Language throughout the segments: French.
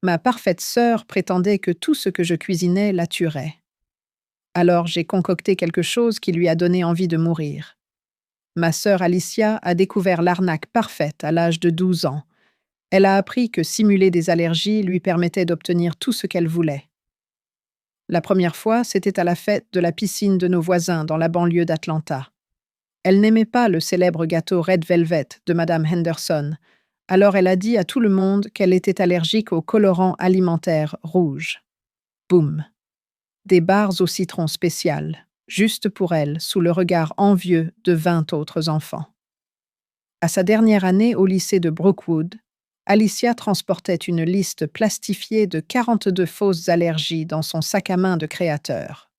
Ma parfaite sœur prétendait que tout ce que je cuisinais la tuerait. Alors j'ai concocté quelque chose qui lui a donné envie de mourir. Ma sœur Alicia a découvert l'arnaque parfaite à l'âge de 12 ans. Elle a appris que simuler des allergies lui permettait d'obtenir tout ce qu'elle voulait. La première fois, c'était à la fête de la piscine de nos voisins dans la banlieue d'Atlanta. Elle n'aimait pas le célèbre gâteau Red Velvet de Madame Henderson, alors elle a dit à tout le monde qu'elle était allergique aux colorants alimentaires rouges. Boum! Des barres au citron spéciales, juste pour elle, sous le regard envieux de 20 autres enfants. À sa dernière année au lycée de Brookwood, Alicia transportait une liste plastifiée de 42 fausses allergies dans son sac à main de créateur.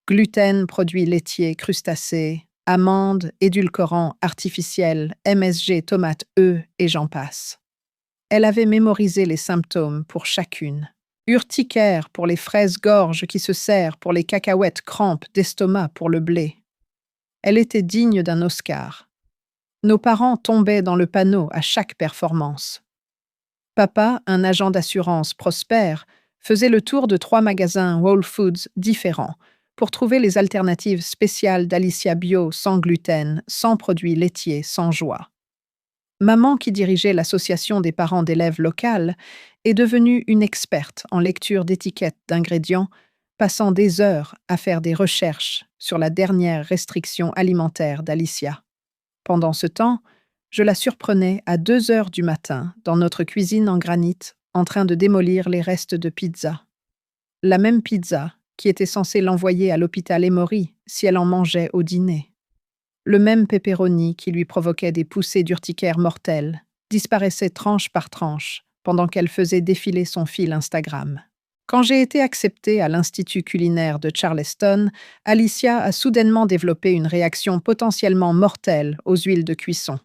Gluten, produits laitiers, crustacés, amandes, édulcorants artificiels, MSG, tomates, œufs et j'en passe. Elle avait mémorisé les symptômes pour chacune. Urticaire pour les fraises-gorges qui se serrent, pour les cacahuètes crampes d'estomac pour le blé. Elle était digne d'un Oscar. Nos parents tombaient dans le panneau à chaque performance. Papa, un agent d'assurance prospère, faisait le tour de 3 magasins Whole Foods différents pour trouver les alternatives spéciales d'Alicia Bio sans gluten, sans produits laitiers, sans joie. Maman, qui dirigeait l'association des parents d'élèves locales, est devenue une experte en lecture d'étiquettes d'ingrédients, passant des heures à faire des recherches sur la dernière restriction alimentaire d'Alicia. Pendant ce temps, je la surprenais à 2 heures du matin dans notre cuisine en granit, en train de démolir les restes de pizza. La même pizza qui était censée l'envoyer à l'hôpital Emory si elle en mangeait au dîner. Le même pepperoni qui lui provoquait des poussées d'urticaire mortelles disparaissait tranche par tranche pendant qu'elle faisait défiler son fil Instagram. Quand j'ai été acceptée à l'Institut culinaire de Charleston, Alicia a soudainement développé une réaction potentiellement mortelle aux huiles de cuisson.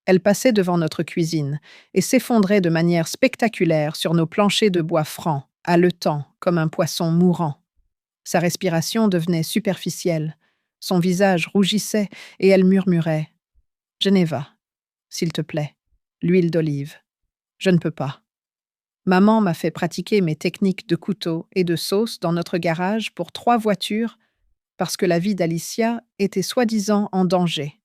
Elle passait devant notre cuisine et s'effondrait de manière spectaculaire sur nos planchers de bois francs, haletant comme un poisson mourant. Sa respiration devenait superficielle, son visage rougissait et elle murmurait « Geneva, s'il te plaît, l'huile d'olive. Je ne peux pas. » Maman m'a fait pratiquer mes techniques de couteau et de sauce dans notre garage pour 3 voitures parce que la vie d'Alicia était soi-disant en danger.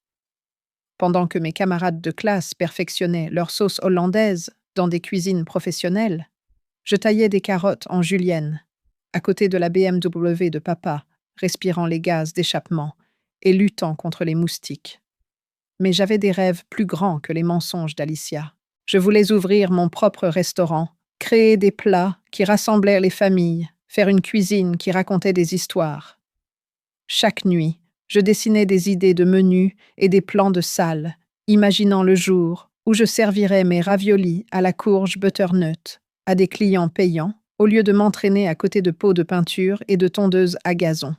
Pendant que mes camarades de classe perfectionnaient leur sauce hollandaise dans des cuisines professionnelles, je taillais des carottes en julienne, à côté de la BMW de papa, respirant les gaz d'échappement et luttant contre les moustiques. Mais j'avais des rêves plus grands que les mensonges d'Alicia. Je voulais ouvrir mon propre restaurant, créer des plats qui rassemblèrent les familles, faire une cuisine qui racontait des histoires. Chaque nuit, je dessinais des idées de menus et des plans de salles, imaginant le jour où je servirais mes raviolis à la courge butternut à des clients payants au lieu de m'entraîner à côté de pots de peinture et de tondeuses à gazon.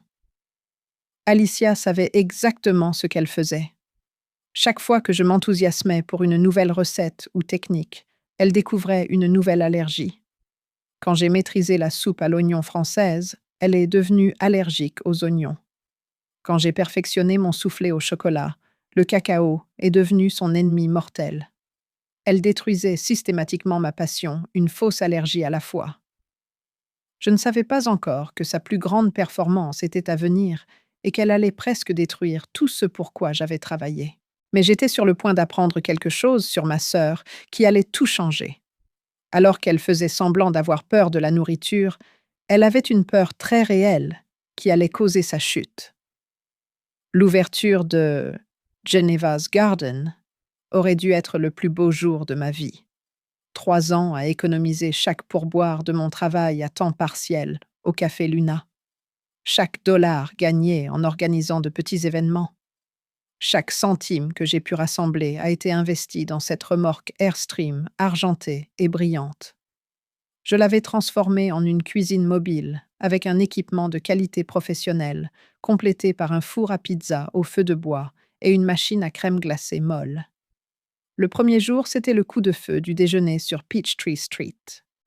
Alicia savait exactement ce qu'elle faisait. Chaque fois que je m'enthousiasmais pour une nouvelle recette ou technique, elle découvrait une nouvelle allergie. Quand j'ai maîtrisé la soupe à l'oignon française, elle est devenue allergique aux oignons. Quand j'ai perfectionné mon soufflé au chocolat, le cacao est devenu son ennemi mortel. Elle détruisait systématiquement ma passion, une fausse allergie à la fois. Je ne savais pas encore que sa plus grande performance était à venir et qu'elle allait presque détruire tout ce pour quoi j'avais travaillé. Mais j'étais sur le point d'apprendre quelque chose sur ma sœur qui allait tout changer. Alors qu'elle faisait semblant d'avoir peur de la nourriture, elle avait une peur très réelle qui allait causer sa chute. L'ouverture de Geneva's Garden aurait dû être le plus beau jour de ma vie. 3 ans à économiser chaque pourboire de mon travail à temps partiel au Café Luna. Chaque dollar gagné en organisant de petits événements. Chaque centime que j'ai pu rassembler a été investi dans cette remorque Airstream argentée et brillante. Je l'avais transformée en une cuisine mobile avec un équipement de qualité professionnelle, complété par un four à pizza au feu de bois et une machine à crème glacée molle. Le premier jour, c'était le coup de feu du déjeuner sur Peachtree Street.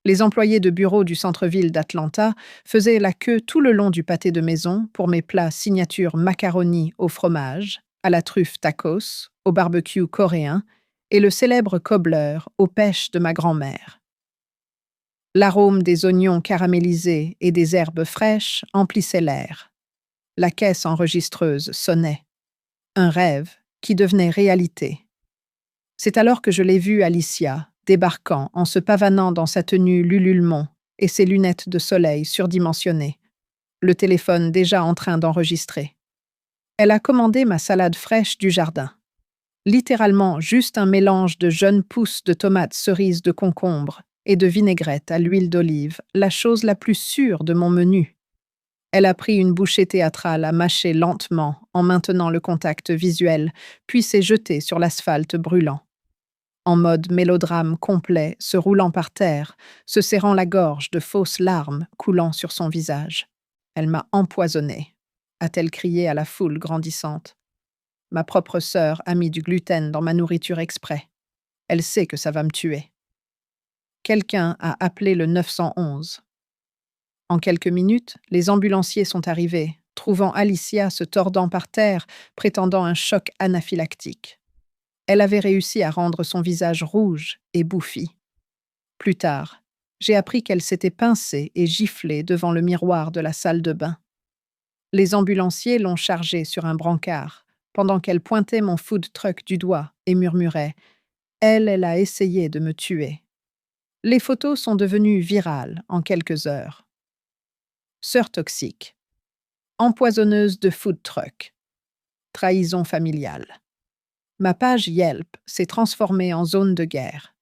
Les employés de bureau du centre-ville d'Atlanta faisaient la queue tout le long du pâté de maison pour mes plats signature macaroni au fromage, à la truffe tacos, au barbecue coréen et le célèbre cobbler aux pêches de ma grand-mère. L'arôme des oignons caramélisés et des herbes fraîches emplissait l'air. La caisse enregistreuse sonnait. Un rêve qui devenait réalité. C'est alors que je l'ai vue, Alicia, débarquant en se pavanant dans sa tenue Lululemon et ses lunettes de soleil surdimensionnées, le téléphone déjà en train d'enregistrer. Elle a commandé ma salade fraîche du jardin. Littéralement juste un mélange de jeunes pousses de tomates cerises de concombre et de vinaigrette à l'huile d'olive, la chose la plus sûre de mon menu. Elle a pris une bouchée théâtrale à mâcher lentement en maintenant le contact visuel, puis s'est jetée sur l'asphalte brûlant. En mode mélodrame complet, se roulant par terre, se serrant la gorge de fausses larmes coulant sur son visage. Elle m'a empoisonnée, a-t-elle crié à la foule grandissante. Ma propre sœur a mis du gluten dans ma nourriture exprès. Elle sait que ça va me tuer. Quelqu'un a appelé le 911. En quelques minutes, les ambulanciers sont arrivés, trouvant Alicia se tordant par terre, prétendant un choc anaphylactique. Elle avait réussi à rendre son visage rouge et bouffi. Plus tard, j'ai appris qu'elle s'était pincée et giflée devant le miroir de la salle de bain. Les ambulanciers l'ont chargée sur un brancard, pendant qu'elle pointait mon food truck du doigt et murmurait « Elle a essayé de me tuer ». Les photos sont devenues virales en quelques heures. Sœur toxique. Empoisonneuse de food truck. Trahison familiale. Ma page Yelp s'est transformée en zone de guerre.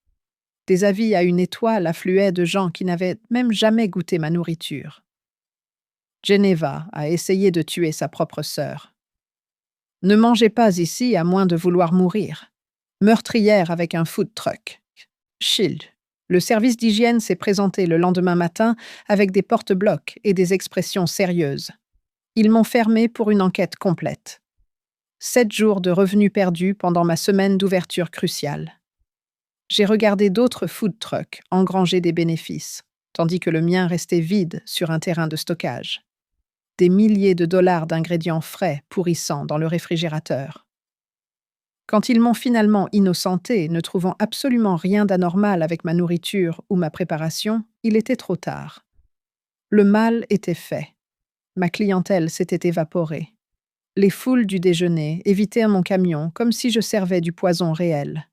Des avis à une étoile affluaient de gens qui n'avaient même jamais goûté ma nourriture. Geneva a essayé de tuer sa propre sœur. Ne mangez pas ici à moins de vouloir mourir. Meurtrière avec un food truck. Shield. Le service d'hygiène s'est présenté le lendemain matin avec des porte-blocs et des expressions sérieuses. Ils m'ont fermé pour une enquête complète. 7 jours de revenus perdus pendant ma semaine d'ouverture cruciale. J'ai regardé d'autres food trucks engranger des bénéfices, tandis que le mien restait vide sur un terrain de stockage. Des milliers de dollars d'ingrédients frais pourrissant dans le réfrigérateur. Quand ils m'ont finalement innocenté, ne trouvant absolument rien d'anormal avec ma nourriture ou ma préparation, il était trop tard. Le mal était fait. Ma clientèle s'était évaporée. Les foules du déjeuner évitaient mon camion comme si je servais du poison réel.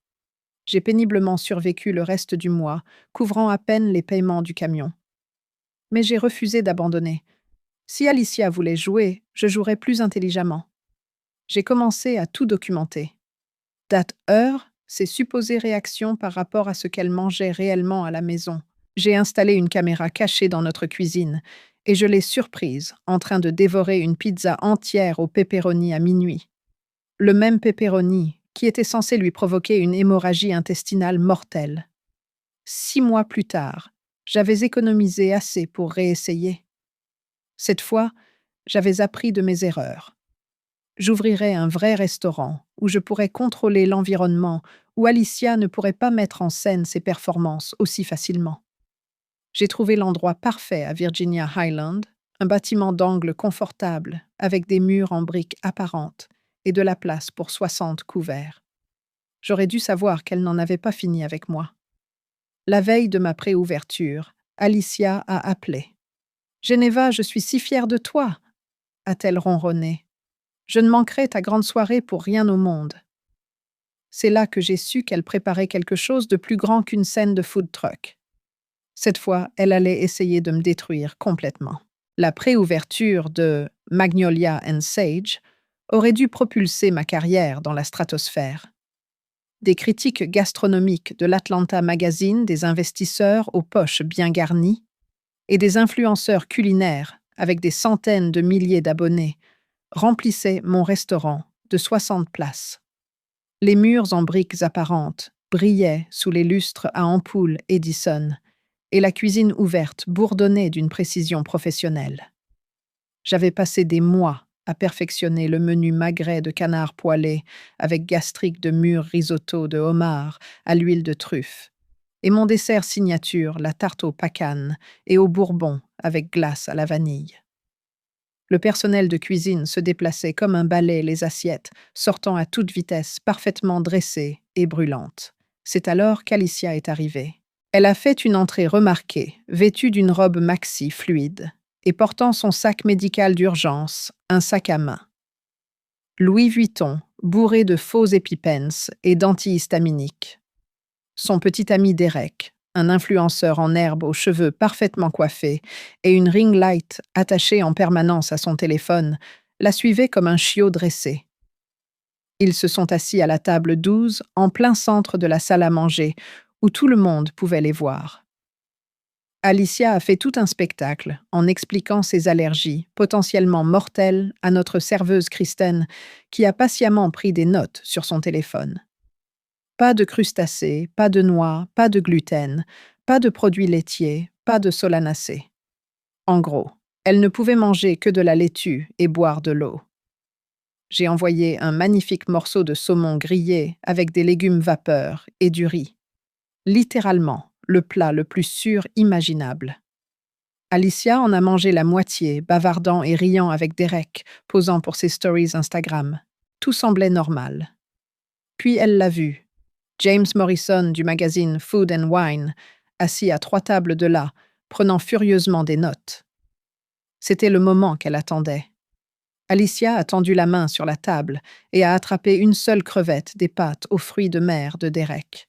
J'ai péniblement survécu le reste du mois, couvrant à peine les paiements du camion. Mais j'ai refusé d'abandonner. Si Alicia voulait jouer, je jouerais plus intelligemment. J'ai commencé à tout documenter. Date, heure, ses supposées réactions par rapport à ce qu'elle mangeait réellement à la maison. J'ai installé une caméra cachée dans notre cuisine et je l'ai surprise en train de dévorer une pizza entière au pepperoni à minuit. Le même pepperoni qui était censé lui provoquer une hémorragie intestinale mortelle. 6 mois plus tard, j'avais économisé assez pour réessayer. Cette fois, j'avais appris de mes erreurs. J'ouvrirais un vrai restaurant où je pourrais contrôler l'environnement, où Alicia ne pourrait pas mettre en scène ses performances aussi facilement. J'ai trouvé l'endroit parfait à Virginia Highland, un bâtiment d'angle confortable avec des murs en briques apparentes et de la place pour 60 couverts. J'aurais dû savoir qu'elle n'en avait pas fini avec moi. La veille de ma préouverture, Alicia a appelé. « Geneva, je suis si fière de toi !» a-t-elle ronronné. « Je ne manquerai ta grande soirée pour rien au monde. » C'est là que j'ai su qu'elle préparait quelque chose de plus grand qu'une scène de food truck. Cette fois, elle allait essayer de me détruire complètement. La préouverture de Magnolia and Sage aurait dû propulser ma carrière dans la stratosphère. Des critiques gastronomiques de l'Atlanta Magazine, des investisseurs aux poches bien garnies, et des influenceurs culinaires avec des centaines de milliers d'abonnés remplissaient mon restaurant de 60 places. Les murs en briques apparentes brillaient sous les lustres à ampoules Edison et la cuisine ouverte bourdonnait d'une précision professionnelle. J'avais passé des mois à perfectionner le menu magret de canard poêlé avec gastrique de mûr risotto de homard à l'huile de truffe, et mon dessert signature, la tarte aux pacanes et au bourbon avec glace à la vanille. Le personnel de cuisine se déplaçait comme un balai les assiettes, sortant à toute vitesse, parfaitement dressées et brûlantes. C'est alors qu'Alicia est arrivée. Elle a fait une entrée remarquée, vêtue d'une robe maxi fluide et portant son sac médical d'urgence, un sac à main. Louis Vuitton, bourré de faux épipens et d'antihistaminiques. Son petit ami Derek, un influenceur en herbe aux cheveux parfaitement coiffés et une ring light attachée en permanence à son téléphone, la suivaient comme un chiot dressé. Ils se sont assis à la table 12 en plein centre de la salle à manger, où tout le monde pouvait les voir. Alicia a fait tout un spectacle en expliquant ses allergies, potentiellement mortelles, à notre serveuse Kristen, qui a patiemment pris des notes sur son téléphone. Pas de crustacés, pas de noix, pas de gluten, pas de produits laitiers, pas de solanacées. En gros, elle ne pouvait manger que de la laitue et boire de l'eau. J'ai envoyé un magnifique morceau de saumon grillé avec des légumes vapeur et du riz. Littéralement, le plat le plus sûr imaginable. Alicia en a mangé la moitié, bavardant et riant avec Derek, posant pour ses stories Instagram. Tout semblait normal. Puis elle l'a vu. James Morrison du magazine Food and Wine, assis à 3 tables de là, prenant furieusement des notes. C'était le moment qu'elle attendait. Alicia a tendu la main sur la table et a attrapé une seule crevette des pâtes aux fruits de mer de Derek.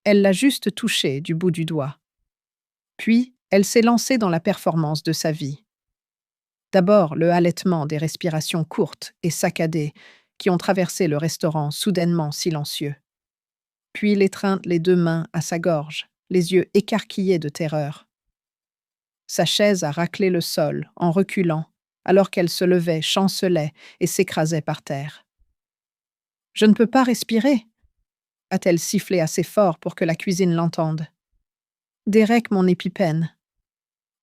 Elle l'a juste touchée du bout du doigt. Puis, elle s'est lancée dans la performance de sa vie. D'abord, le halètement des respirations courtes et saccadées qui ont traversé le restaurant soudainement silencieux. Puis l'étreinte les 2 mains à sa gorge, les yeux écarquillés de terreur. Sa chaise a raclé le sol en reculant, alors qu'elle se levait, chancelait et s'écrasait par terre. « Je ne peux pas respirer !» a-t-elle sifflé assez fort pour que la cuisine l'entende. « Derek, mon épipène.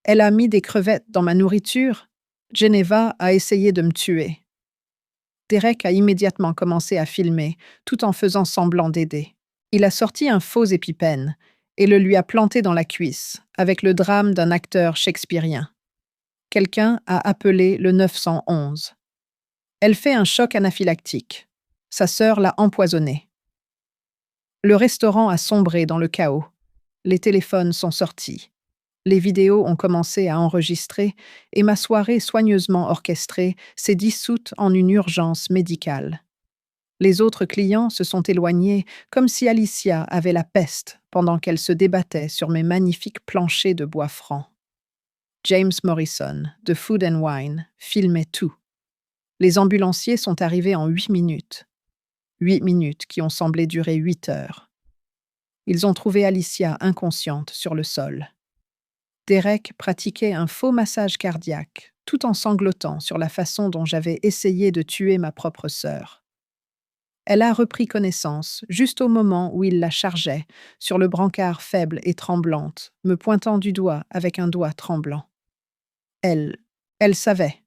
Elle a mis des crevettes dans ma nourriture. Geneva a essayé de me tuer. » Derek a immédiatement commencé à filmer, tout en faisant semblant d'aider. Il a sorti un faux épipène et le lui a planté dans la cuisse, avec le drame d'un acteur shakespearien. Quelqu'un a appelé le 911. Elle fait un choc anaphylactique. Sa sœur l'a empoisonnée. Le restaurant a sombré dans le chaos. Les téléphones sont sortis. Les vidéos ont commencé à enregistrer et ma soirée soigneusement orchestrée s'est dissoute en une urgence médicale. Les autres clients se sont éloignés comme si Alicia avait la peste pendant qu'elle se débattait sur mes magnifiques planchers de bois franc. James Morrison, de Food and Wine, filmait tout. Les ambulanciers sont arrivés en 8 minutes. 8 minutes qui ont semblé durer 8 heures. Ils ont trouvé Alicia inconsciente sur le sol. Derek pratiquait un faux massage cardiaque, tout en sanglotant sur la façon dont j'avais essayé de tuer ma propre sœur. Elle a repris connaissance, juste au moment où il la chargeait, sur le brancard faible et tremblante, me pointant du doigt avec un doigt tremblant. Elle savait,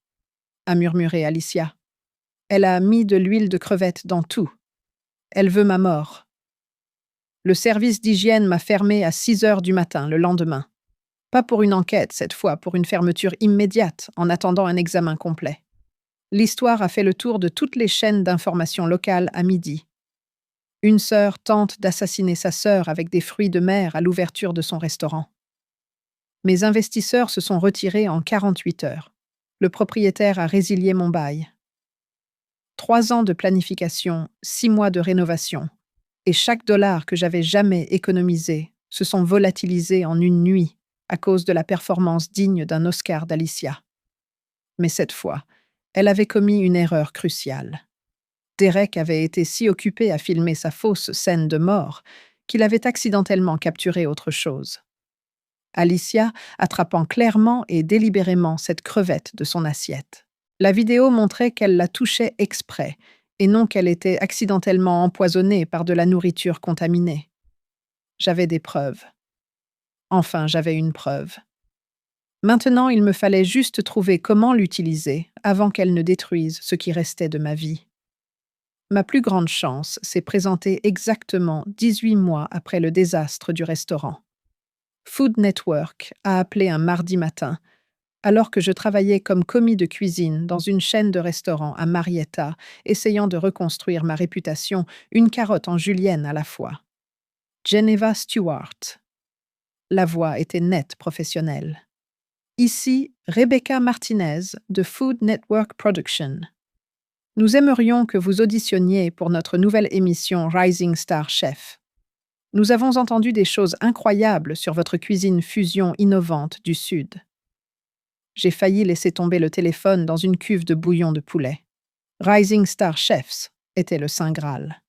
a murmuré Alicia. Elle a mis de l'huile de crevette dans tout. Elle veut ma mort. Le service d'hygiène m'a fermée à 6 heures du matin le lendemain. Pas pour une enquête, cette fois, pour une fermeture immédiate, en attendant un examen complet. L'histoire a fait le tour de toutes les chaînes d'information locales à midi. Une sœur tente d'assassiner sa sœur avec des fruits de mer à l'ouverture de son restaurant. Mes investisseurs se sont retirés en 48 heures. Le propriétaire a résilié mon bail. 3 ans de planification, 6 mois de rénovation, et chaque dollar que j'avais jamais économisé se sont volatilisés en une nuit à cause de la performance digne d'un Oscar d'Alicia. Mais cette fois, elle avait commis une erreur cruciale. Derek avait été si occupé à filmer sa fausse scène de mort qu'il avait accidentellement capturé autre chose. Alicia attrapant clairement et délibérément cette crevette de son assiette. La vidéo montrait qu'elle la touchait exprès, et non qu'elle était accidentellement empoisonnée par de la nourriture contaminée. J'avais des preuves. Enfin, j'avais une preuve. Maintenant, il me fallait juste trouver comment l'utiliser avant qu'elle ne détruise ce qui restait de ma vie. Ma plus grande chance s'est présentée exactement 18 mois après le désastre du restaurant. Food Network a appelé un mardi matin, alors que je travaillais comme commis de cuisine dans une chaîne de restaurants à Marietta, essayant de reconstruire ma réputation, une carotte en julienne à la fois. Geneva Stewart. La voix était nette, professionnelle. Ici, Rebecca Martinez de Food Network Production. Nous aimerions que vous auditionniez pour notre nouvelle émission Rising Star Chef. Nous avons entendu des choses incroyables sur votre cuisine fusion innovante du Sud. J'ai failli laisser tomber le téléphone dans une cuve de bouillon de poulet. Rising Star Chefs était le Saint Graal.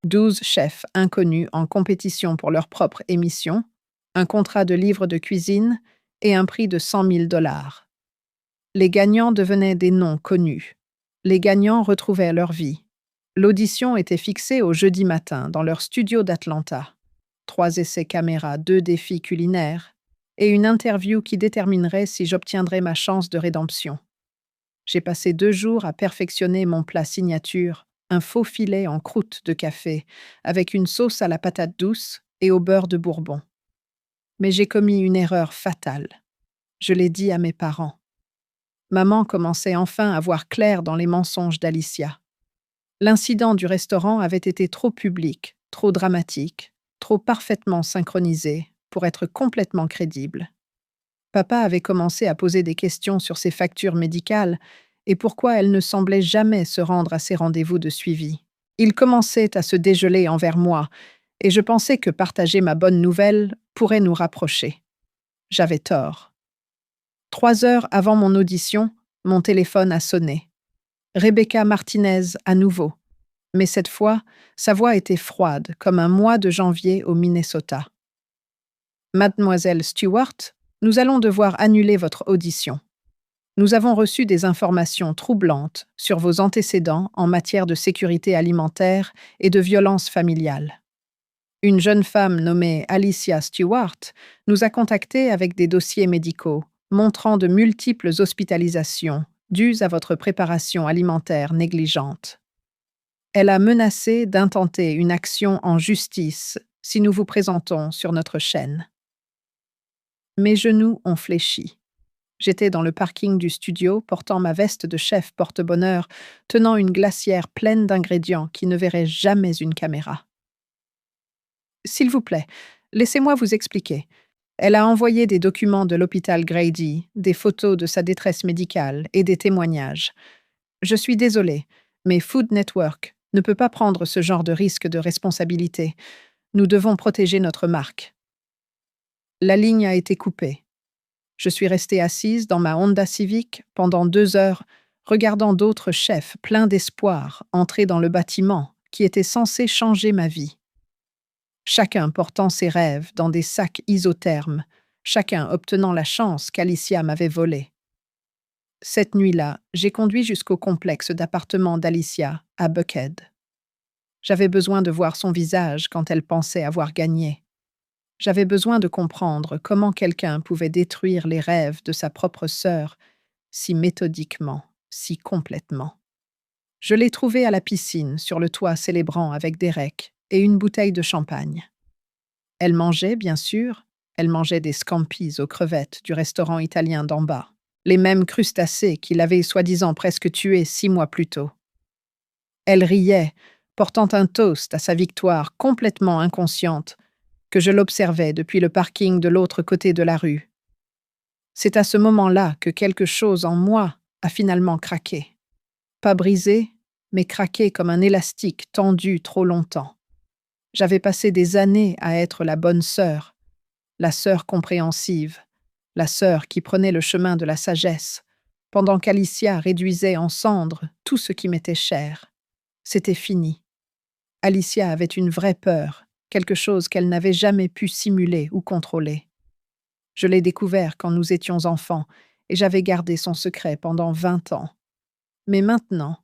12 chefs inconnus en compétition pour leur propre émission, un contrat de livre de cuisine et un prix de 100 000 $. Les gagnants devenaient des noms connus. Les gagnants retrouvaient leur vie. L'audition était fixée au jeudi matin dans leur studio d'Atlanta. 3 essais caméra, 2 défis culinaires et une interview qui déterminerait si j'obtiendrais ma chance de rédemption. J'ai passé 2 jours à perfectionner mon plat signature, un faux filet en croûte de café avec une sauce à la patate douce et au beurre de Bourbon. Mais j'ai commis une erreur fatale. Je l'ai dit à mes parents. Maman commençait enfin à voir clair dans les mensonges d'Alicia. L'incident du restaurant avait été trop public, trop dramatique, trop parfaitement synchronisé pour être complètement crédible. Papa avait commencé à poser des questions sur ses factures médicales et pourquoi elle ne semblait jamais se rendre à ses rendez-vous de suivi. Il commençait à se dégeler envers moi et je pensais que partager ma bonne nouvelle pourrait nous rapprocher. J'avais tort. 3 heures avant mon audition, mon téléphone a sonné. Rebecca Martinez à nouveau. Mais cette fois, sa voix était froide, comme un mois de janvier au Minnesota. Mademoiselle Stewart, nous allons devoir annuler votre audition. Nous avons reçu des informations troublantes sur vos antécédents en matière de sécurité alimentaire et de violence familiale. Une jeune femme nommée Alicia Stewart nous a contactés avec des dossiers médicaux montrant de multiples hospitalisations dues à votre préparation alimentaire négligente. Elle a menacé d'intenter une action en justice si nous vous présentons sur notre chaîne. Mes genoux ont fléchi. J'étais dans le parking du studio, portant ma veste de chef porte-bonheur, tenant une glacière pleine d'ingrédients qui ne verraient jamais une caméra. S'il vous plaît, laissez-moi vous expliquer. Elle a envoyé des documents de l'hôpital Grady, des photos de sa détresse médicale et des témoignages. Je suis désolée, mais Food Network ne peut pas prendre ce genre de risque de responsabilité. Nous devons protéger notre marque. La ligne a été coupée. Je suis restée assise dans ma Honda Civic pendant 2 heures, regardant d'autres chefs pleins d'espoir entrer dans le bâtiment qui était censé changer ma vie. Chacun portant ses rêves dans des sacs isothermes, chacun obtenant la chance qu'Alicia m'avait volée. Cette nuit-là, j'ai conduit jusqu'au complexe d'appartements d'Alicia, à Buckhead. J'avais besoin de voir son visage quand elle pensait avoir gagné. J'avais besoin de comprendre comment quelqu'un pouvait détruire les rêves de sa propre sœur si méthodiquement, si complètement. Je l'ai trouvée à la piscine, sur le toit célébrant avec Derek et une bouteille de champagne. Elle mangeait, bien sûr, elle mangeait des scampis aux crevettes du restaurant italien d'en bas, les mêmes crustacés qui l'avaient soi-disant presque tuée 6 mois plus tôt. Elle riait, portant un toast à sa victoire complètement inconsciente, que je l'observais depuis le parking de l'autre côté de la rue. C'est à ce moment-là que quelque chose en moi a finalement craqué. Pas brisé, mais craqué comme un élastique tendu trop longtemps. J'avais passé des années à être la bonne sœur, la sœur compréhensive, la sœur qui prenait le chemin de la sagesse, pendant qu'Alicia réduisait en cendres tout ce qui m'était cher. C'était fini. Alicia avait une vraie peur, quelque chose qu'elle n'avait jamais pu simuler ou contrôler. Je l'ai découvert quand nous étions enfants et j'avais gardé son secret pendant 20 ans. Mais maintenant,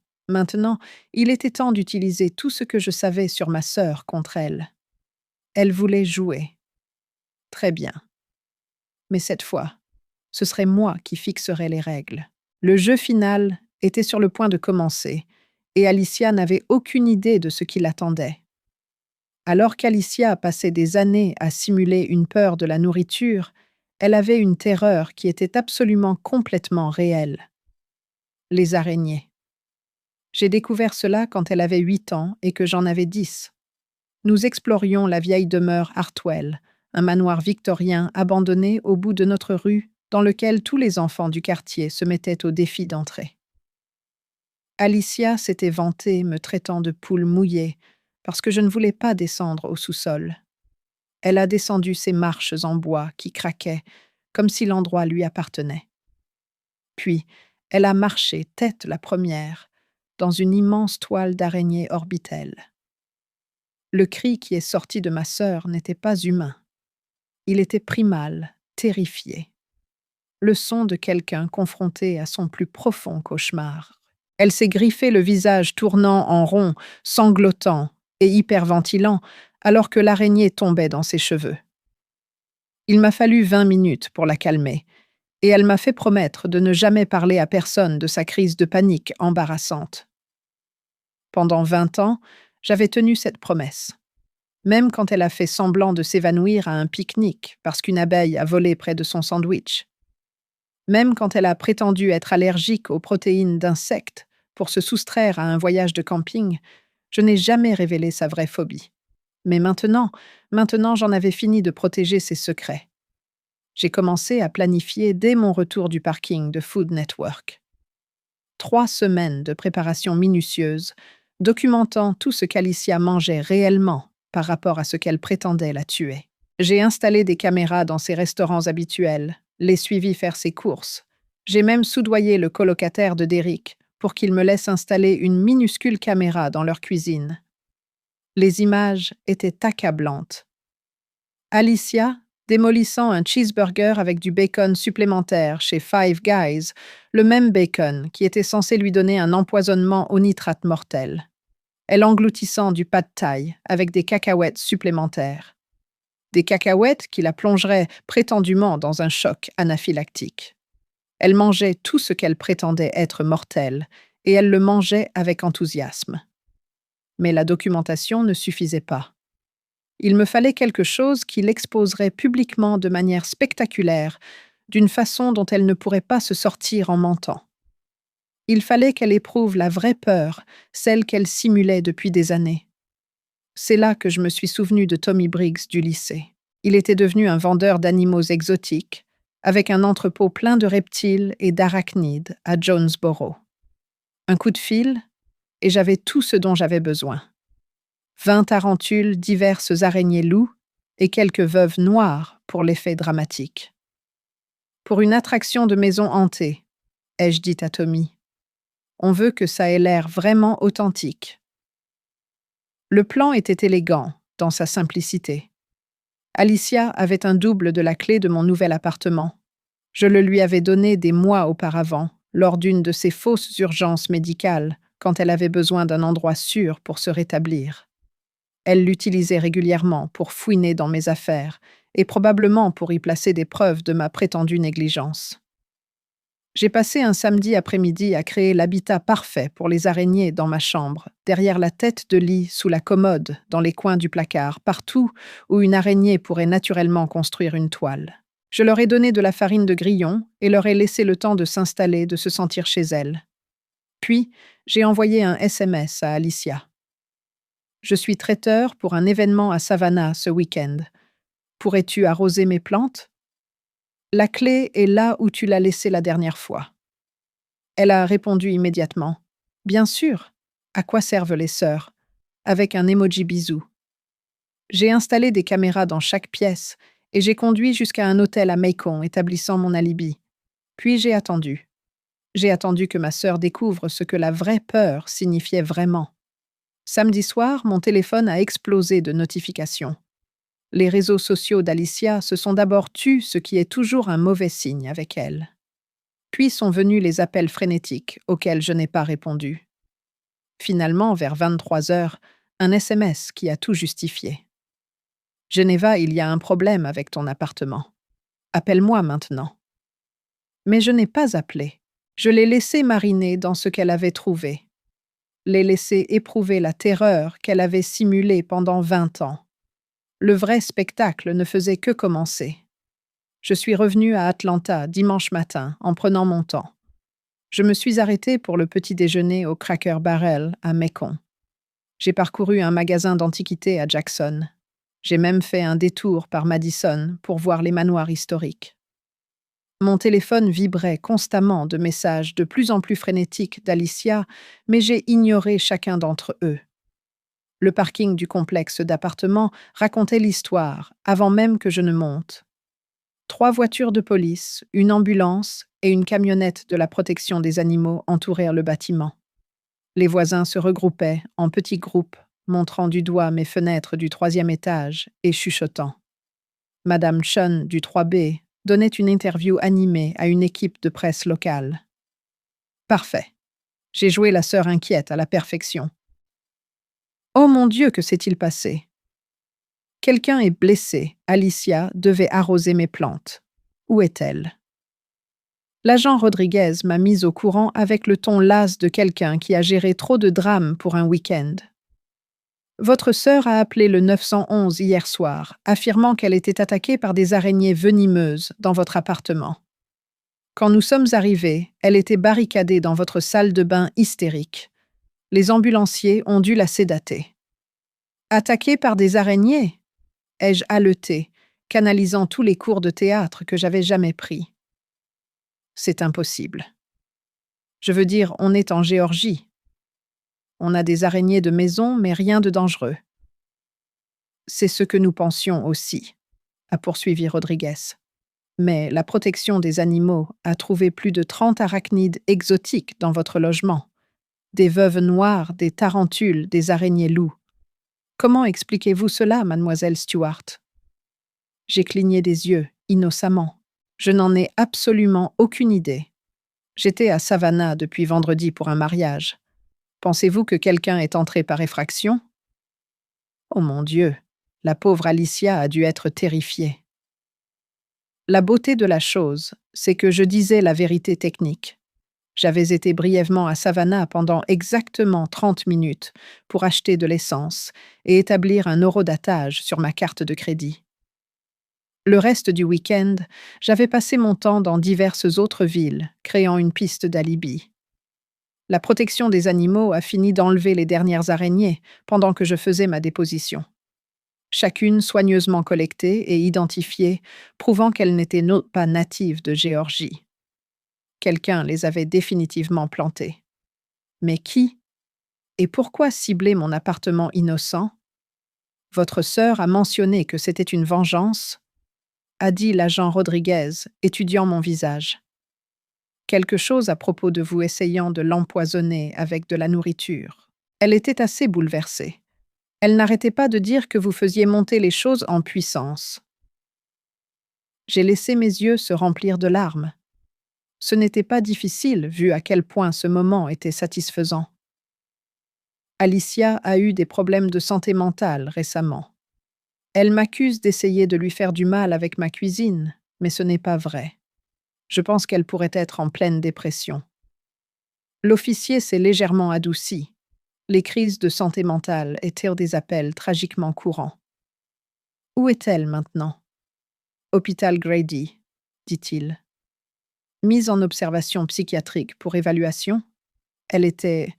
il était temps d'utiliser tout ce que je savais sur ma sœur contre elle. Elle voulait jouer. Très bien. Mais cette fois, ce serait moi qui fixerais les règles. Le jeu final était sur le point de commencer et Alicia n'avait aucune idée de ce qui l'attendait. Alors qu'Alicia passait des années à simuler une peur de la nourriture, elle avait une terreur qui était absolument complètement réelle. Les araignées. J'ai découvert cela quand elle avait 8 ans et que j'en avais 10. Nous explorions la vieille demeure Hartwell, un manoir victorien abandonné au bout de notre rue, dans lequel tous les enfants du quartier se mettaient au défi d'entrer. Alicia s'était vantée, me traitant de poule mouillée, parce que je ne voulais pas descendre au sous-sol. Elle a descendu ces marches en bois qui craquaient, comme si l'endroit lui appartenait. Puis, elle a marché tête la première, dans une immense toile d'araignée orbitelle. Le cri qui est sorti de ma sœur n'était pas humain. Il était primal, terrifié. Le son de quelqu'un confronté à son plus profond cauchemar. Elle s'est griffé le visage tournant en rond, sanglotant et hyperventilant, alors que l'araignée tombait dans ses cheveux. Il m'a fallu 20 minutes pour la calmer, et elle m'a fait promettre de ne jamais parler à personne de sa crise de panique embarrassante. Pendant 20 ans, j'avais tenu cette promesse. Même quand elle a fait semblant de s'évanouir à un pique-nique parce qu'une abeille a volé près de son sandwich. Même quand elle a prétendu être allergique aux protéines d'insectes pour se soustraire à un voyage de camping, je n'ai jamais révélé sa vraie phobie. Mais maintenant j'en avais fini de protéger ses secrets. J'ai commencé à planifier dès mon retour du parking de Food Network. 3 semaines de préparation minutieuse, documentant tout ce qu'Alicia mangeait réellement par rapport à ce qu'elle prétendait la tuer. J'ai installé des caméras dans ses restaurants habituels, l'ai suivi faire ses courses. J'ai même soudoyé le colocataire de Derrick pour qu'il me laisse installer une minuscule caméra dans leur cuisine. Les images étaient accablantes. Alicia, démolissant un cheeseburger avec du bacon supplémentaire chez Five Guys, le même bacon qui était censé lui donner un empoisonnement au nitrate mortel. Elle engloutissant du pad thai avec des cacahuètes supplémentaires. Des cacahuètes qui la plongeraient prétendument dans un choc anaphylactique. Elle mangeait tout ce qu'elle prétendait être mortel, et elle le mangeait avec enthousiasme. Mais la documentation ne suffisait pas. Il me fallait quelque chose qui l'exposerait publiquement de manière spectaculaire, d'une façon dont elle ne pourrait pas se sortir en mentant. Il fallait qu'elle éprouve la vraie peur, celle qu'elle simulait depuis des années. C'est là que je me suis souvenu de Tommy Briggs du lycée. Il était devenu un vendeur d'animaux exotiques, avec un entrepôt plein de reptiles et d'arachnides à Jonesboro. Un coup de fil, et j'avais tout ce dont j'avais besoin. 20 tarentules, diverses araignées loups et quelques veuves noires pour l'effet dramatique. Pour une attraction de maison hantée, ai-je dit à Tommy. On veut que ça ait l'air vraiment authentique. Le plan était élégant, dans sa simplicité. Alicia avait un double de la clé de mon nouvel appartement. Je le lui avais donné des mois auparavant, lors d'une de ses fausses urgences médicales, quand elle avait besoin d'un endroit sûr pour se rétablir. Elle l'utilisait régulièrement pour fouiner dans mes affaires et probablement pour y placer des preuves de ma prétendue négligence. J'ai passé un samedi après-midi à créer l'habitat parfait pour les araignées dans ma chambre, derrière la tête de lit, sous la commode, dans les coins du placard, partout où une araignée pourrait naturellement construire une toile. Je leur ai donné de la farine de grillon et leur ai laissé le temps de s'installer, de se sentir chez elles. Puis, j'ai envoyé un SMS à Alicia. Je suis traiteur pour un événement à Savannah ce week-end. Pourrais-tu arroser mes plantes? La clé est là où tu l'as laissée la dernière fois. Elle a répondu immédiatement. Bien sûr. À quoi servent les sœurs? Avec un emoji bisou. J'ai installé des caméras dans chaque pièce et j'ai conduit jusqu'à un hôtel à Macon établissant mon alibi. Puis j'ai attendu. J'ai attendu que ma sœur découvre ce que la vraie peur signifiait vraiment. Samedi soir, mon téléphone a explosé de notifications. Les réseaux sociaux d'Alicia se sont d'abord tus, ce qui est toujours un mauvais signe avec elle. Puis sont venus les appels frénétiques auxquels je n'ai pas répondu. Finalement, vers 23 heures, un SMS qui a tout justifié. Geneva, il y a un problème avec ton appartement. Appelle-moi maintenant. Mais je n'ai pas appelé. Je l'ai laissé mariner dans ce qu'elle avait trouvé. L'ai laissé éprouver la terreur qu'elle avait simulée pendant 20 ans. Le vrai spectacle ne faisait que commencer. Je suis revenu à Atlanta dimanche matin en prenant mon temps. Je me suis arrêté pour le petit déjeuner au Cracker Barrel à Macon. J'ai parcouru un magasin d'antiquités à Jackson. J'ai même fait un détour par Madison pour voir les manoirs historiques. Mon téléphone vibrait constamment de messages de plus en plus frénétiques d'Alicia, mais j'ai ignoré chacun d'entre eux. Le parking du complexe d'appartements racontait l'histoire avant même que je ne monte. 3 voitures de police, une ambulance et une camionnette de la protection des animaux entourèrent le bâtiment. Les voisins se regroupaient en petits groupes, montrant du doigt mes fenêtres du 3e étage et chuchotant. Madame Chun du 3B donnait une interview animée à une équipe de presse locale. Parfait. J'ai joué la sœur inquiète à la perfection. Oh mon Dieu, que s'est-il passé? Quelqu'un est blessé. Alicia devait arroser mes plantes. Où est-elle? L'agent Rodriguez m'a mise au courant avec le ton las de quelqu'un qui a géré trop de drames pour un week-end. Votre sœur a appelé le 911 hier soir, affirmant qu'elle était attaquée par des araignées venimeuses dans votre appartement. Quand nous sommes arrivés, elle était barricadée dans votre salle de bain hystérique. Les ambulanciers ont dû la sédater. Attaquée par des araignées? Ai-je haleté, canalisant tous les cours de théâtre que j'avais jamais pris. C'est impossible. Je veux dire, on est en Géorgie. On a des araignées de maison, mais rien de dangereux. C'est ce que nous pensions aussi, a poursuivi Rodriguez. Mais la protection des animaux a trouvé plus de 30 arachnides exotiques dans votre logement. Des veuves noires, des tarentules, des araignées loups. Comment expliquez-vous cela, mademoiselle Stewart? J'ai cligné des yeux, innocemment. Je n'en ai absolument aucune idée. J'étais à Savannah depuis vendredi pour un mariage. Pensez-vous que quelqu'un est entré par effraction? Oh mon Dieu, la pauvre Alicia a dû être terrifiée. La beauté de la chose, c'est que je disais la vérité technique. J'avais été brièvement à Savannah pendant exactement 30 minutes pour acheter de l'essence et établir un horodatage sur ma carte de crédit. Le reste du week-end, j'avais passé mon temps dans diverses autres villes, créant une piste d'alibi. La protection des animaux a fini d'enlever les dernières araignées pendant que je faisais ma déposition. Chacune soigneusement collectée et identifiée, prouvant qu'elle n'était pas native de Géorgie. Quelqu'un les avait définitivement plantées. Mais qui? Et pourquoi cibler mon appartement innocent? Votre sœur a mentionné que c'était une vengeance, a dit l'agent Rodriguez, étudiant mon visage. Quelque chose à propos de vous essayant de l'empoisonner avec de la nourriture. Elle était assez bouleversée. Elle n'arrêtait pas de dire que vous faisiez monter les choses en puissance. J'ai laissé mes yeux se remplir de larmes. Ce n'était pas difficile, vu à quel point ce moment était satisfaisant. Alicia a eu des problèmes de santé mentale récemment. Elle m'accuse d'essayer de lui faire du mal avec ma cuisine, mais ce n'est pas vrai. Je pense qu'elle pourrait être en pleine dépression. L'officier s'est légèrement adouci. Les crises de santé mentale étaient des appels tragiquement courants. Où est-elle maintenant? Hôpital Grady, dit-il. Mise en observation psychiatrique pour évaluation? Elle était...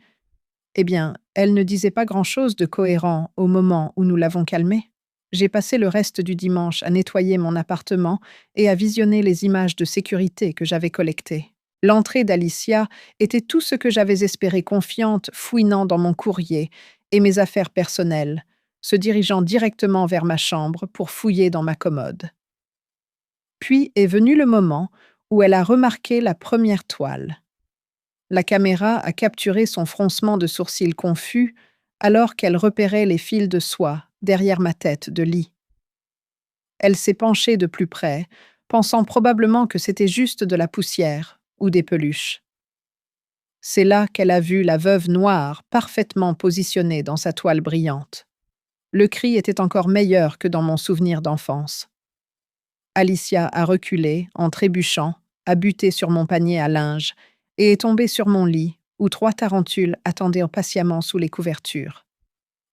Eh bien, elle ne disait pas grand-chose de cohérent au moment où nous l'avons calmée. J'ai passé le reste du dimanche à nettoyer mon appartement et à visionner les images de sécurité que j'avais collectées. L'entrée d'Alicia était tout ce que j'avais espéré confiante, fouinant dans mon courrier et mes affaires personnelles, se dirigeant directement vers ma chambre pour fouiller dans ma commode. Puis est venu le moment où elle a remarqué la première toile. La caméra a capturé son froncement de sourcils confus alors qu'elle repérait les fils de soie derrière ma tête de lit. Elle s'est penchée de plus près, pensant probablement que c'était juste de la poussière ou des peluches. C'est là qu'elle a vu la veuve noire parfaitement positionnée dans sa toile brillante. Le cri était encore meilleur que dans mon souvenir d'enfance. Alicia a reculé, en trébuchant, a buté sur mon panier à linge et est tombée sur mon lit, où 3 tarentules attendaient patiemment sous les couvertures.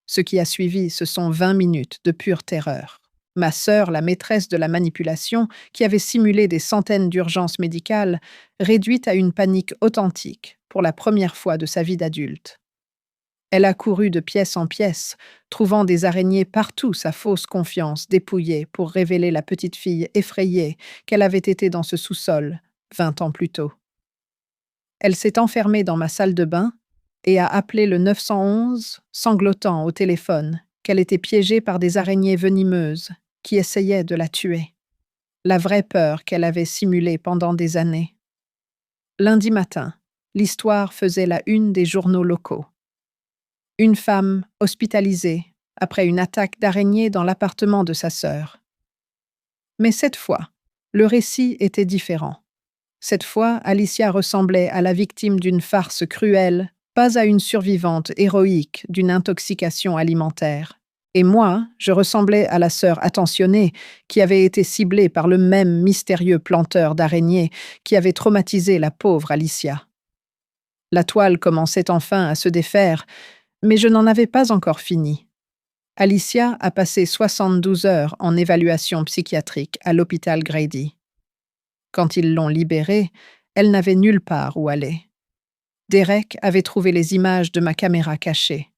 Ce qui a suivi, ce sont 20 minutes de pure terreur. Ma sœur, la maîtresse de la manipulation, qui avait simulé des centaines d'urgences médicales, réduite à une panique authentique pour la première fois de sa vie d'adulte. Elle a couru de pièce en pièce, trouvant des araignées partout sa fausse confiance dépouillée pour révéler la petite fille effrayée qu'elle avait été dans ce sous-sol 20 ans plus tôt. Elle s'est enfermée dans ma salle de bain et a appelé le 911, sanglotant au téléphone qu'elle était piégée par des araignées venimeuses qui essayaient de la tuer. La vraie peur qu'elle avait simulée pendant des années. Lundi matin, l'histoire faisait la une des journaux locaux. Une femme hospitalisée après une attaque d'araignée dans l'appartement de sa sœur. Mais cette fois, le récit était différent. Cette fois, Alicia ressemblait à la victime d'une farce cruelle, pas à une survivante héroïque d'une intoxication alimentaire. Et moi, je ressemblais à la sœur attentionnée qui avait été ciblée par le même mystérieux planteur d'araignées qui avait traumatisé la pauvre Alicia. La toile commençait enfin à se défaire, mais je n'en avais pas encore fini. Alicia a passé 72 heures en évaluation psychiatrique à l'hôpital Grady. Quand ils l'ont libérée, elle n'avait nulle part où aller. Derek avait trouvé les images de ma caméra cachée.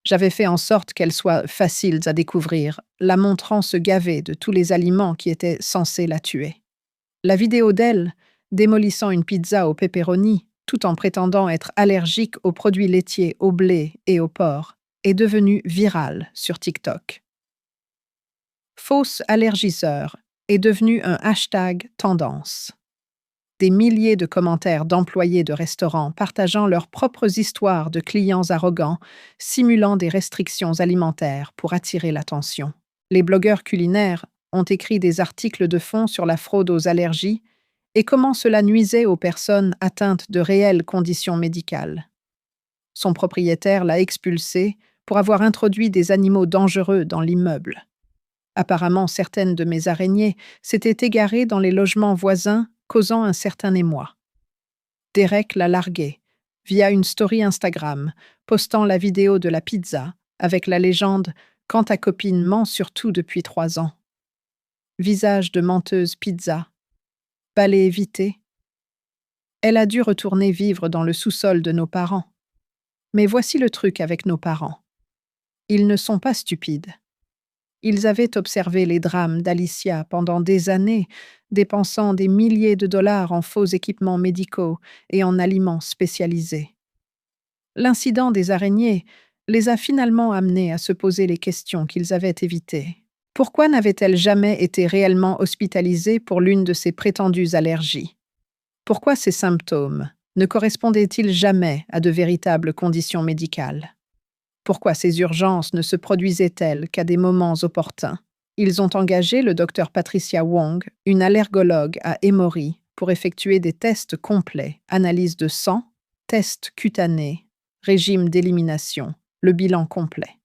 J'avais fait en sorte qu'elles soient faciles à découvrir, la montrant se gaver de tous les aliments qui étaient censés la tuer. La vidéo d'elle, démolissant une pizza au pepperoni, tout en prétendant être allergique aux produits laitiers, au blé et au porc, est devenue virale sur TikTok. Fausse allergiseur est devenu un hashtag tendance. Des milliers de commentaires d'employés de restaurants partageant leurs propres histoires de clients arrogants, simulant des restrictions alimentaires pour attirer l'attention. Les blogueurs culinaires ont écrit des articles de fond sur la fraude aux allergies et comment cela nuisait aux personnes atteintes de réelles conditions médicales. Son propriétaire l'a expulsé pour avoir introduit des animaux dangereux dans l'immeuble. Apparemment, certaines de mes araignées s'étaient égarées dans les logements voisins, causant un certain émoi. Derek l'a largué, via une story Instagram, postant la vidéo de la pizza, avec la légende « Quand ta copine ment surtout depuis 3 ans ». Visage de menteuse pizza. Balai évité. Elle a dû retourner vivre dans le sous-sol de nos parents. Mais voici le truc avec nos parents. Ils ne sont pas stupides. Ils avaient observé les drames d'Alicia pendant des années, dépensant des milliers de dollars en faux équipements médicaux et en aliments spécialisés. L'incident des araignées les a finalement amenés à se poser les questions qu'ils avaient évitées. Pourquoi n'avait-elle jamais été réellement hospitalisée pour l'une de ses prétendues allergies? Pourquoi ces symptômes ne correspondaient-ils jamais à de véritables conditions médicales? Pourquoi ces urgences ne se produisaient-elles qu'à des moments opportuns? Ils ont engagé le docteur Patricia Wong, une allergologue à Emory, pour effectuer des tests complets, analyse de sang, tests cutanés, régime d'élimination, le bilan complet.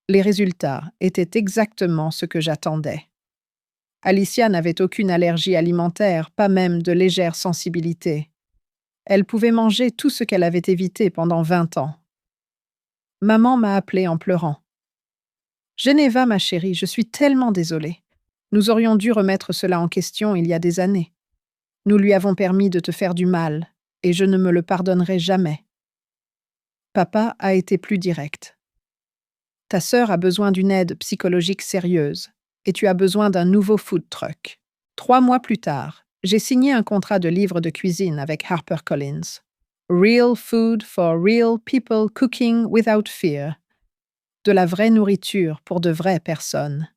Les résultats étaient exactement ce que j'attendais. Alicia n'avait aucune allergie alimentaire, pas même de légère sensibilité. Elle pouvait manger tout ce qu'elle avait évité pendant 20 ans. Maman m'a appelée en pleurant. « Geneva, ma chérie, je suis tellement désolée. Nous aurions dû remettre cela en question il y a des années. Nous lui avons permis de te faire du mal, et je ne me le pardonnerai jamais. » Papa a été plus direct. « Ta sœur a besoin d'une aide psychologique sérieuse, et tu as besoin d'un nouveau food truck. » 3 mois plus tard, j'ai signé un contrat de livre de cuisine avec HarperCollins. Real Food for Real People Cooking Without Fear. De la vraie nourriture pour de vraies personnes.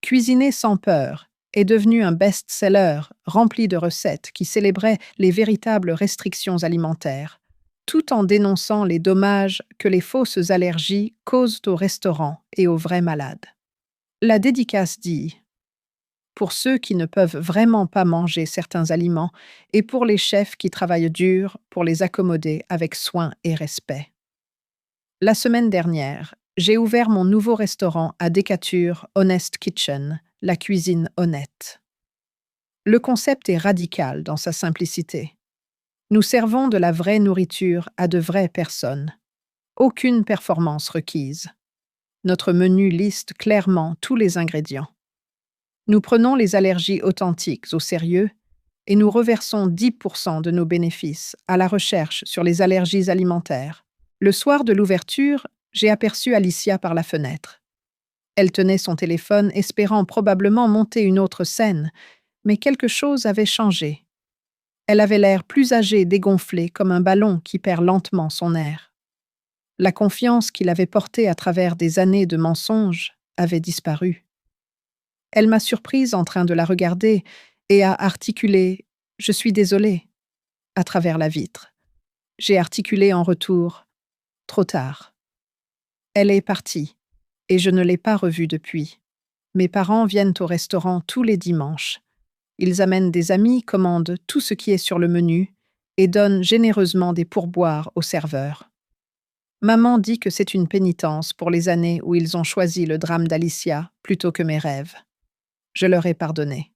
Cuisiner sans peur est devenu un best-seller rempli de recettes qui célébraient les véritables restrictions alimentaires, tout en dénonçant les dommages que les fausses allergies causent aux restaurants et aux vrais malades. La dédicace dit « Pour ceux qui ne peuvent vraiment pas manger certains aliments et pour les chefs qui travaillent dur pour les accommoder avec soin et respect. » La semaine dernière, j'ai ouvert mon nouveau restaurant à Decatur Honest Kitchen, la cuisine honnête. Le concept est radical dans sa simplicité. Nous servons de la vraie nourriture à de vraies personnes. Aucune performance requise. Notre menu liste clairement tous les ingrédients. Nous prenons les allergies authentiques au sérieux et nous reversons 10% de nos bénéfices à la recherche sur les allergies alimentaires, Le soir de l'ouverture, j'ai aperçu Alicia par la fenêtre. Elle tenait son téléphone, espérant probablement monter une autre scène, mais quelque chose avait changé. Elle avait l'air plus âgée, dégonflée, comme un ballon qui perd lentement son air. La confiance qu'il avait portée à travers des années de mensonges avait disparu. Elle m'a surprise en train de la regarder et a articulé « Je suis désolée » à travers la vitre. J'ai articulé en retour « Trop tard ». Elle est partie et je ne l'ai pas revue depuis. Mes parents viennent au restaurant tous les dimanches. Ils amènent des amis, commandent tout ce qui est sur le menu et donnent généreusement des pourboires aux serveurs. Maman dit que c'est une pénitence pour les années où ils ont choisi le drame d'Alicia plutôt que mes rêves. Je leur ai pardonné.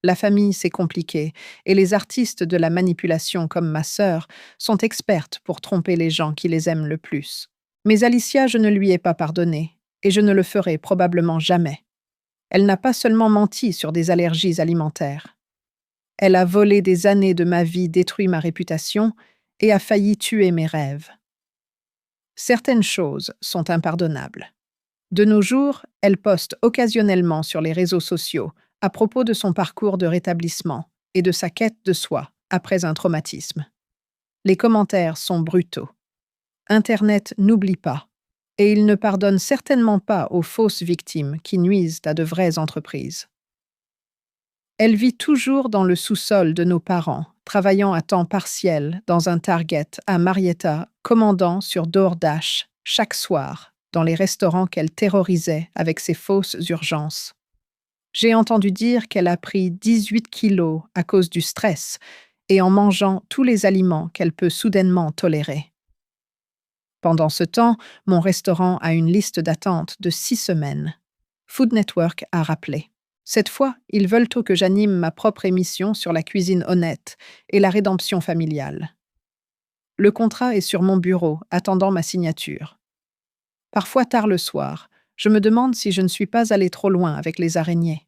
La famille, c'est compliqué, et les artistes de la manipulation comme ma sœur sont expertes pour tromper les gens qui les aiment le plus. Mais Alicia, je ne lui ai pas pardonné, et je ne le ferai probablement jamais. Elle n'a pas seulement menti sur des allergies alimentaires. Elle a volé des années de ma vie, détruit ma réputation et a failli tuer mes rêves. Certaines choses sont impardonnables. De nos jours, elle poste occasionnellement sur les réseaux sociaux à propos de son parcours de rétablissement et de sa quête de soi après un traumatisme. Les commentaires sont brutaux. Internet n'oublie pas, et il ne pardonne certainement pas aux fausses victimes qui nuisent à de vraies entreprises. Elle vit toujours dans le sous-sol de nos parents, travaillant à temps partiel dans un Target à Marietta, commandant sur DoorDash chaque soir dans les restaurants qu'elle terrorisait avec ses fausses urgences. J'ai entendu dire qu'elle a pris 18 kilos à cause du stress et en mangeant tous les aliments qu'elle peut soudainement tolérer. Pendant ce temps, mon restaurant a une liste d'attente de 6 semaines. Food Network a rappelé. Cette fois, ils veulent que j'anime ma propre émission sur la cuisine honnête et la rédemption familiale. Le contrat est sur mon bureau, attendant ma signature. Parfois tard le soir, je me demande si je ne suis pas allée trop loin avec les araignées.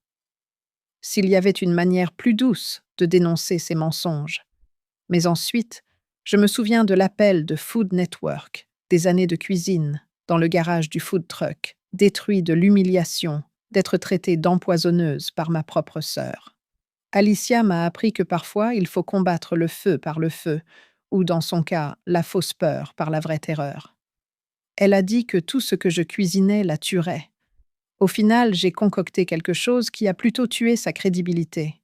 S'il y avait une manière plus douce de dénoncer ces mensonges. Mais ensuite, je me souviens de l'appel de Food Network, des années de cuisine, dans le garage du food truck, détruit de l'humiliation, d'être traitée d'empoisonneuse par ma propre sœur. Alicia m'a appris que parfois il faut combattre le feu par le feu, ou dans son cas, la fausse peur par la vraie terreur. Elle a dit que tout ce que je cuisinais la tuerait. Au final, j'ai concocté quelque chose qui a plutôt tué sa crédibilité.